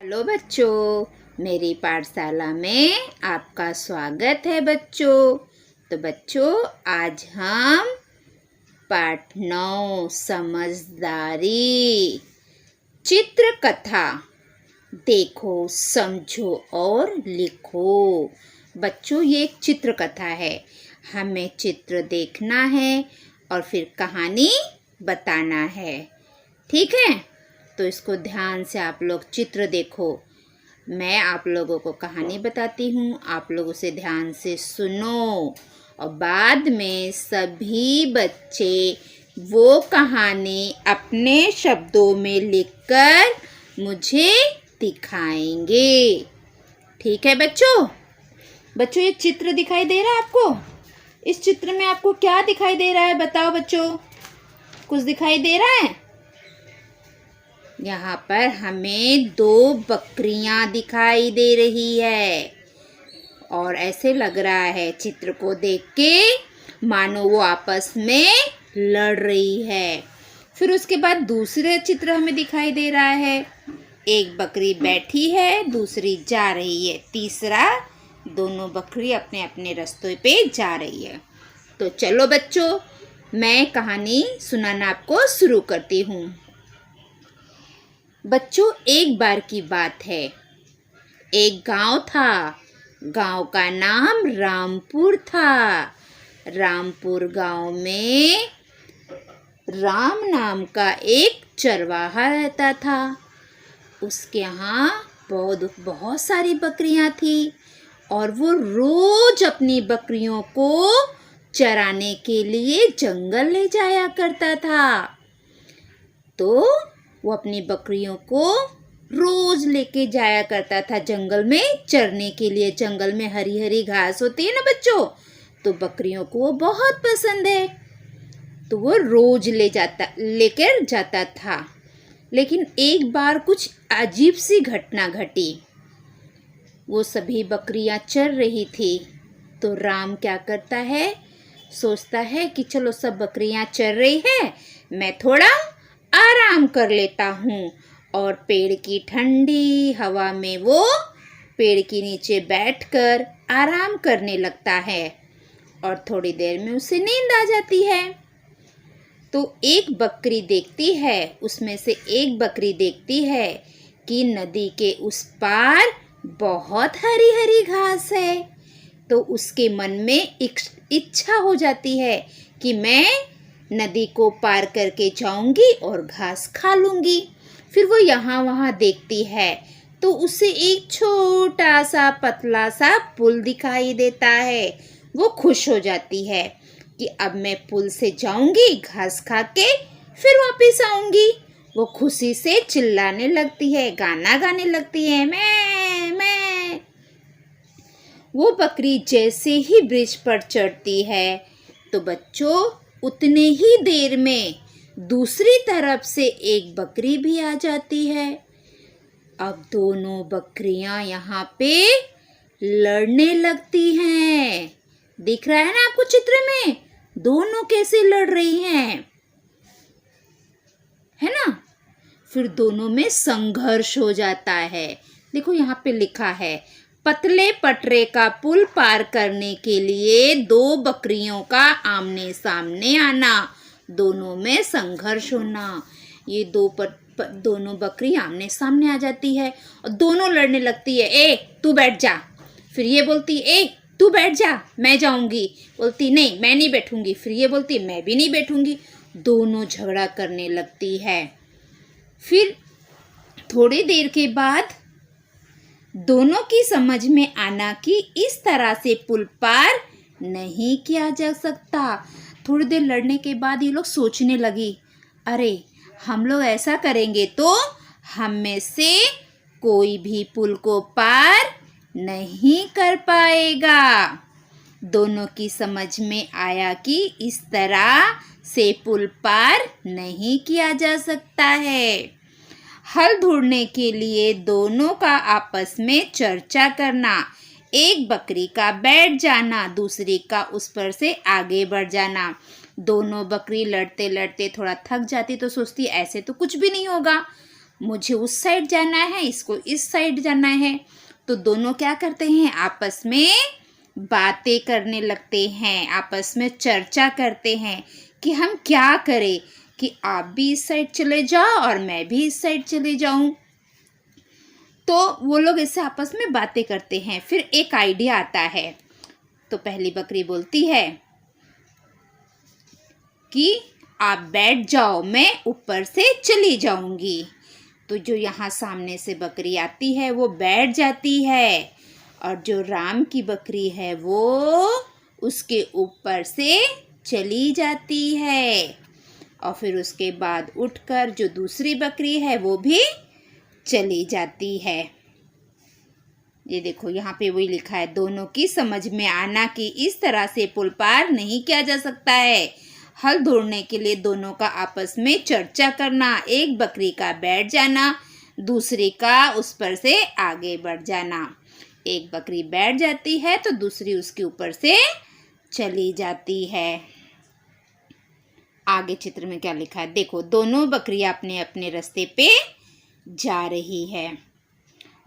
Hello बच्चों, मेरी पाठशाला में आपका स्वागत है बच्चों। तो बच्चों, आज हम पाठ 9 समझदारी चित्र कथा देखो, समझो और लिखो। बच्चों, ये एक चित्र कथा है। हमें चित्र देखना है और फिर कहानी बताना है। ठीक है, तो इसको ध्यान से आप लोग चित्र देखो। मैं आप लोगों को कहानी बताती हूँ, आप लोग उसे ध्यान से सुनो और बाद में सभी बच्चे वो कहानी अपने शब्दों में लिखकर मुझे दिखाएंगे। ठीक है बच्चों? बच्चों, ये चित्र दिखाई दे रहा है आपको? इस चित्र में आपको क्या दिखाई दे रहा है? बताओ बच्चों, कुछ दिखाई दे रहा है? यहाँ पर हमें 2 बकरियां दिखाई दे रही है और ऐसे लग रहा है चित्र को देख के मानो वो आपस में लड़ रही है। फिर उसके बाद दूसरा चित्र हमें दिखाई दे रहा है। एक बकरी बैठी है, दूसरी जा रही है, तीसरा दोनों बकरी अपने अपने रास्तों पे जा रही है। तो चलो बच्चों, मैं कहानी सुनाना आपको शुरू करती हूँ। बच्चों, एक बार की बात है। एक गांव था। गांव का नाम रामपुर था। रामपुर गांव में राम नाम का एक चरवाहा रहता था। उसके यहाँ बहुत सारी बकरियां थी और वो रोज अपनी बकरियों को चराने के लिए जंगल ले जाया करता था। तो वो अपनी बकरियों को रोज लेके जाया करता था जंगल में चरने के लिए। जंगल में हरी हरी घास होती है ना बच्चों, तो बकरियों को वो बहुत पसंद है, तो वो रोज लेकर जाता था। लेकिन एक बार कुछ अजीब सी घटना घटी। वो सभी बकरियां चर रही थी, तो राम क्या करता है, सोचता है कि चलो सब बकरियां चर रही है, मैं थोड़ा आराम कर लेता हूँ। और पेड़ की ठंडी हवा में वो पेड़ के नीचे बैठकर आराम करने लगता है और थोड़ी देर में उसे नींद आ जाती है। तो एक बकरी देखती है, उसमें से एक बकरी देखती है कि नदी के उस पार बहुत हरी हरी घास है। तो उसके मन में इच्छा हो जाती है कि मैं नदी को पार करके जाऊंगी और घास खा लूंगी। फिर वो यहाँ वहाँ देखती है तो उसे एक छोटा सा पतला सा पुल दिखाई देता है। वो खुश हो जाती है कि अब मैं पुल से जाऊंगी, घास खा के फिर वापस आऊंगी। वो खुशी से चिल्लाने लगती है, गाना गाने लगती है, मैं। वो बकरी जैसे ही ब्रिज पर चढ़ती है तो बच्चों, उतने ही देर में दूसरी तरफ से एक बकरी भी आ जाती है। अब दोनों बकरियां यहाँ पे लड़ने लगती हैं। दिख रहा है ना आपको चित्र में, दोनों कैसे लड़ रही हैं, है ना? फिर दोनों में संघर्ष हो जाता है। देखो यहाँ पे लिखा है, पतले पटरे का पुल पार करने के लिए 2 बकरियों का आमने सामने आना, दोनों में संघर्ष होना। ये दोनों बकरी आमने सामने आ जाती है और दोनों लड़ने लगती है। ए तू बैठ जा, फिर ये बोलती ए तू बैठ जा, मैं जाऊंगी, बोलती नहीं मैं नहीं बैठूंगी, फिर ये बोलती मैं भी नहीं बैठूंगी। दोनों झगड़ा करने लगती है। फिर थोड़ी देर के बाद दोनों की समझ में आना कि इस तरह से पुल पार नहीं किया जा सकता। थोड़ी देर लड़ने के बाद ये लोग सोचने लगी, अरे हम लोग ऐसा करेंगे तो हम में से कोई भी पुल को पार नहीं कर पाएगा। दोनों की समझ में आया कि इस तरह से पुल पार नहीं किया जा सकता है। हल ढूंढने के लिए दोनों का आपस में चर्चा करना, एक बकरी का बैठ जाना, दूसरी का उस पर से आगे बढ़ जाना। दोनों बकरी लड़ते लड़ते थोड़ा थक जाती तो सोचती ऐसे तो कुछ भी नहीं होगा, मुझे उस साइड जाना है, इसको इस साइड जाना है। तो दोनों क्या करते हैं, आपस में बातें करने लगते हैं, आपस में चर्चा करते हैं कि हम क्या करें, कि आप भी इस साइड चले जाओ और मैं भी इस साइड चले जाऊं। तो वो लोग ऐसे आपस में बातें करते हैं। फिर एक आइडिया आता है। तो पहली बकरी बोलती है कि आप बैठ जाओ, मैं ऊपर से चली जाऊंगी। तो जो यहाँ सामने से बकरी आती है वो बैठ जाती है, और जो राम की बकरी है वो उसके ऊपर से चली जाती है। और फिर उसके बाद उठकर जो दूसरी बकरी है वो भी चली जाती है। ये देखो यहाँ पे वही लिखा है, दोनों की समझ में आना कि इस तरह से पुल पार नहीं किया जा सकता है। हल ढूंढने के लिए दोनों का आपस में चर्चा करना, एक बकरी का बैठ जाना, दूसरी का उस पर से आगे बढ़ जाना। एक बकरी बैठ जाती है तो दूसरी उसके ऊपर से चली जाती है। आगे चित्र में क्या लिखा है देखो, दोनों बकरियां अपने अपने रास्ते पे जा रही है।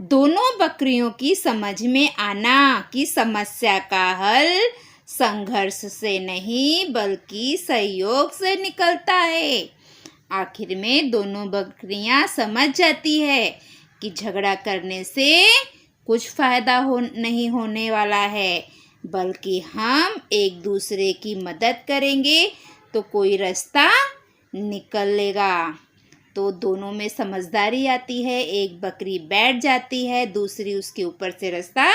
दोनों बकरियों की समझ में आना कि समस्या का हल संघर्ष से नहीं बल्कि सहयोग से निकलता है। आखिर में दोनों बकरियां समझ जाती है कि झगड़ा करने से कुछ फायदा नहीं होने वाला है, बल्कि हम एक दूसरे की मदद करेंगे तो कोई रास्ता निकलेगा। तो दोनों में समझदारी आती है, एक बकरी बैठ जाती है, दूसरी उसके ऊपर से रास्ता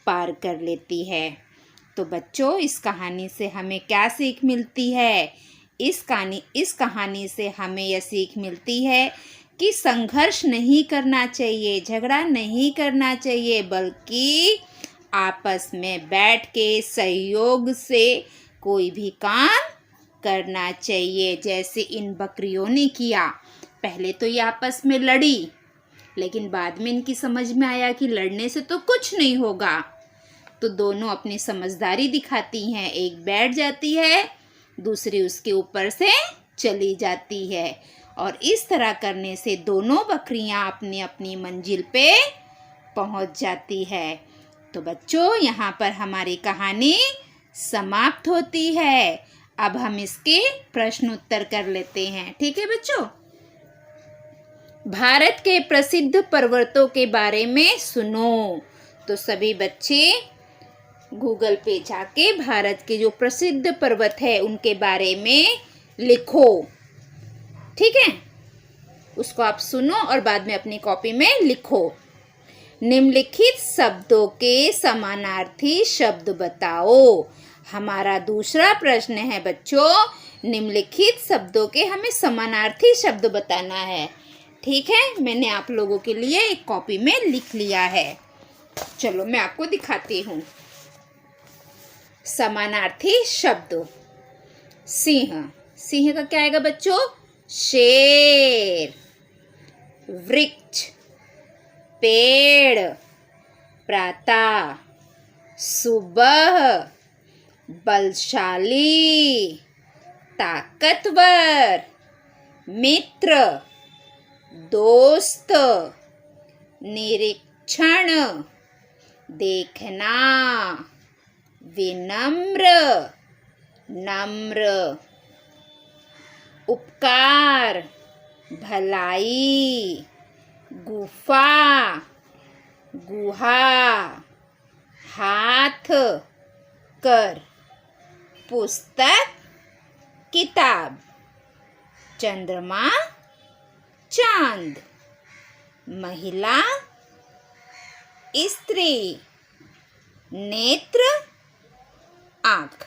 पार कर लेती है। तो बच्चों, इस कहानी से हमें क्या सीख मिलती है? इस कहानी से हमें यह सीख मिलती है कि संघर्ष नहीं करना चाहिए, झगड़ा नहीं करना चाहिए, बल्कि आपस में बैठ के सहयोग से कोई भी काम करना चाहिए। जैसे इन बकरियों ने किया, पहले तो ये आपस में लड़ी, लेकिन बाद में इनकी समझ में आया कि लड़ने से तो कुछ नहीं होगा। तो दोनों अपनी समझदारी दिखाती हैं, एक बैठ जाती है, दूसरी उसके ऊपर से चली जाती है, और इस तरह करने से दोनों बकरियां अपनी अपनी मंजिल पे पहुंच जाती है। तो बच्चों, यहाँ पर हमारी कहानी समाप्त होती है। अब हम इसके प्रश्न उत्तर कर लेते हैं। ठीक है बच्चों? भारत के प्रसिद्ध पर्वतों के बारे में सुनो। तो सभी बच्चे गूगल पे जाके भारत के जो प्रसिद्ध पर्वत है उनके बारे में लिखो। ठीक है? उसको आप सुनो और बाद में अपनी कॉपी में लिखो। निम्नलिखित शब्दों के समानार्थी शब्द बताओ। हमारा दूसरा प्रश्न है बच्चों, निम्नलिखित शब्दों के हमें समानार्थी शब्द बताना है। ठीक है? मैंने आप लोगों के लिए एक कॉपी में लिख लिया है। चलो मैं आपको दिखाती हूँ। समानार्थी शब्द, सिंह, सिंह का क्या आएगा बच्चों? शेर। वृक्ष, पेड़, प्रातः, सुबह, बलशाली, ताकतवर, मित्र, दोस्त, निरीक्षण, देखना, विनम्र, नम्र, उपकार, भलाई, गुफा, गुहा, हाथ, कर, पुस्तक, किताब, चंद्रमा, चांद, महिला, स्त्री, नेत्र, आँख।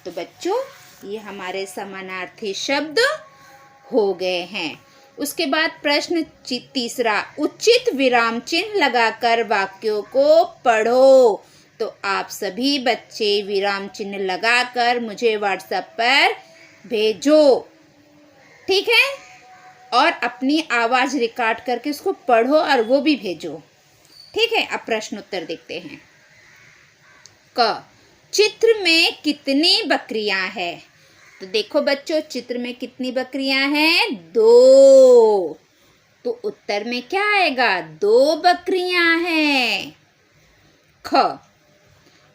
तो बच्चों, ये हमारे समानार्थी शब्द हो गए हैं। उसके बाद प्रश्न तीसरा, उचित विराम चिन्ह लगाकर वाक्यों को पढ़ो। तो आप सभी बच्चे विराम चिन्ह लगाकर मुझे व्हाट्सएप पर भेजो। ठीक है? और अपनी आवाज़ रिकॉर्ड करके उसको पढ़ो और वो भी भेजो। ठीक है? अब प्रश्न उत्तर देखते हैं। क, चित्र में कितनी बकरियां हैं? तो देखो बच्चों, चित्र में कितनी बकरियां हैं? 2। तो उत्तर में क्या आएगा? 2 बकरियां हैं। ख,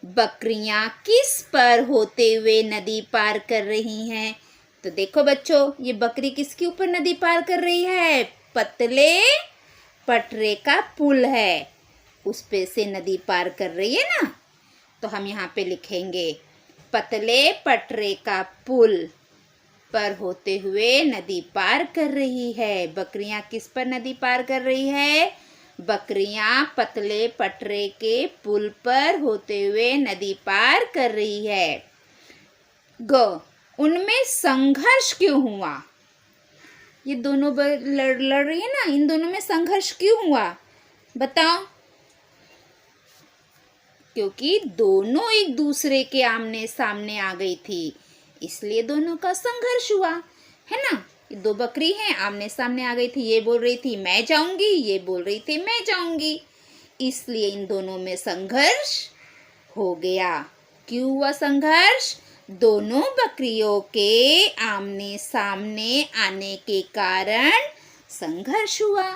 बकरियां किस पर होते हुए नदी पार कर रही हैं? तो देखो बच्चों, ये बकरी किसके ऊपर नदी पार कर रही है? पतले पटरे का पुल है, उस पे से नदी पार कर रही है ना। तो हम यहाँ पे लिखेंगे पतले पटरे का पुल पर होते हुए नदी पार कर रही है। बकरियां किस पर नदी पार कर रही है? बकरियां पतले पटरे के पुल पर होते हुए नदी पार कर रही है। ग, उनमें संघर्ष क्यों हुआ? ये दोनों लड़ रही है ना, इन दोनों में संघर्ष क्यों हुआ? बताओ। क्योंकि दोनों एक दूसरे के आमने सामने आ गई थी, इसलिए दोनों का संघर्ष हुआ, है ना। ये 2 बकरी हैं, आमने सामने आ गई थी। ये बोल रही थी मैं जाऊंगी, ये बोल रही थी मैं जाऊंगी, इसलिए इन दोनों में संघर्ष हो गया। क्यों हुआ संघर्ष? दोनों बकरियों के आमने सामने आने के कारण संघर्ष हुआ।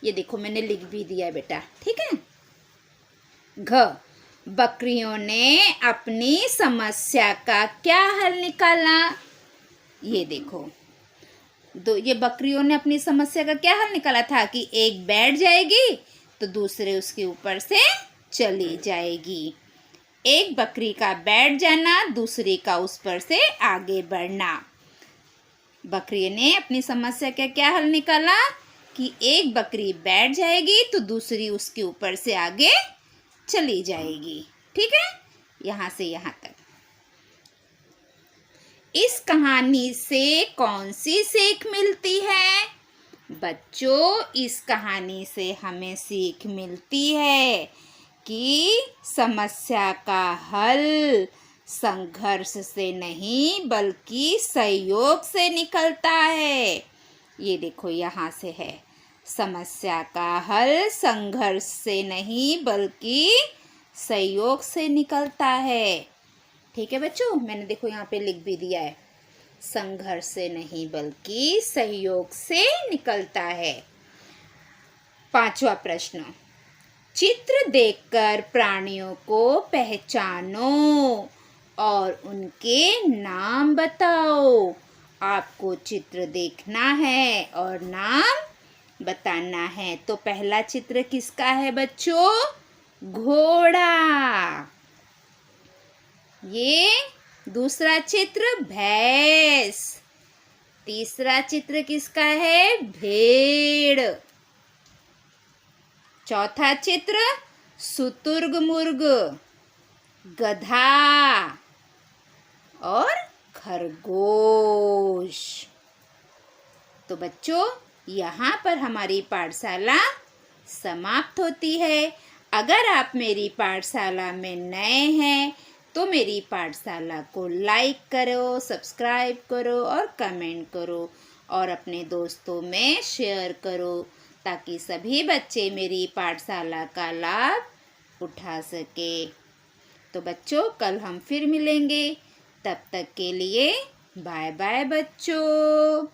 ये देखो मैंने लिख भी दिया है बेटा, ठीक है। घ, बकरियों ने अपनी समस्या का क्या हल निकाला? ये देखो, ये बकरियों ने अपनी समस्या का क्या हल निकाला था कि एक बैठ जाएगी तो दूसरे उसके ऊपर से चली जाएगी। एक बकरी का बैठ जाना, दूसरी का उस पर से आगे बढ़ना। बकरी ने अपनी समस्या का क्या हल निकाला कि एक बकरी बैठ जाएगी तो दूसरी उसके ऊपर से आगे चली जाएगी, ठीक है। यहाँ से यहाँ तक। इस कहानी से कौन सी सीख मिलती है? बच्चों, इस कहानी से हमें सीख मिलती है कि समस्या का हल संघर्ष से नहीं बल्कि सहयोग से निकलता है। ये देखो यहाँ से है, समस्या का हल संघर्ष से नहीं बल्कि सहयोग से निकलता है। ठीक है बच्चों, मैंने देखो यहाँ पे लिख भी दिया है, संघर्ष से नहीं बल्कि सहयोग से निकलता है। 5वां प्रश्न, चित्र देखकर प्राणियों को पहचानो और उनके नाम बताओ। आपको चित्र देखना है और नाम बताना है। तो पहला चित्र किसका है बच्चों? घोड़ा। ये दूसरा चित्र भैंस। तीसरा चित्र किसका है? भेड़। चौथा चित्र शुतुरमुर्ग, गधा और खरगोश। तो बच्चों, यहाँ पर हमारी पाठशाला समाप्त होती है। अगर आप मेरी पाठशाला में नए हैं तो मेरी पाठशाला को लाइक करो, सब्सक्राइब करो और कमेंट करो और अपने दोस्तों में शेयर करो ताकि सभी बच्चे मेरी पाठशाला का लाभ उठा सके। तो बच्चों, कल हम फिर मिलेंगे। तब तक के लिए बाय बाय बच्चों।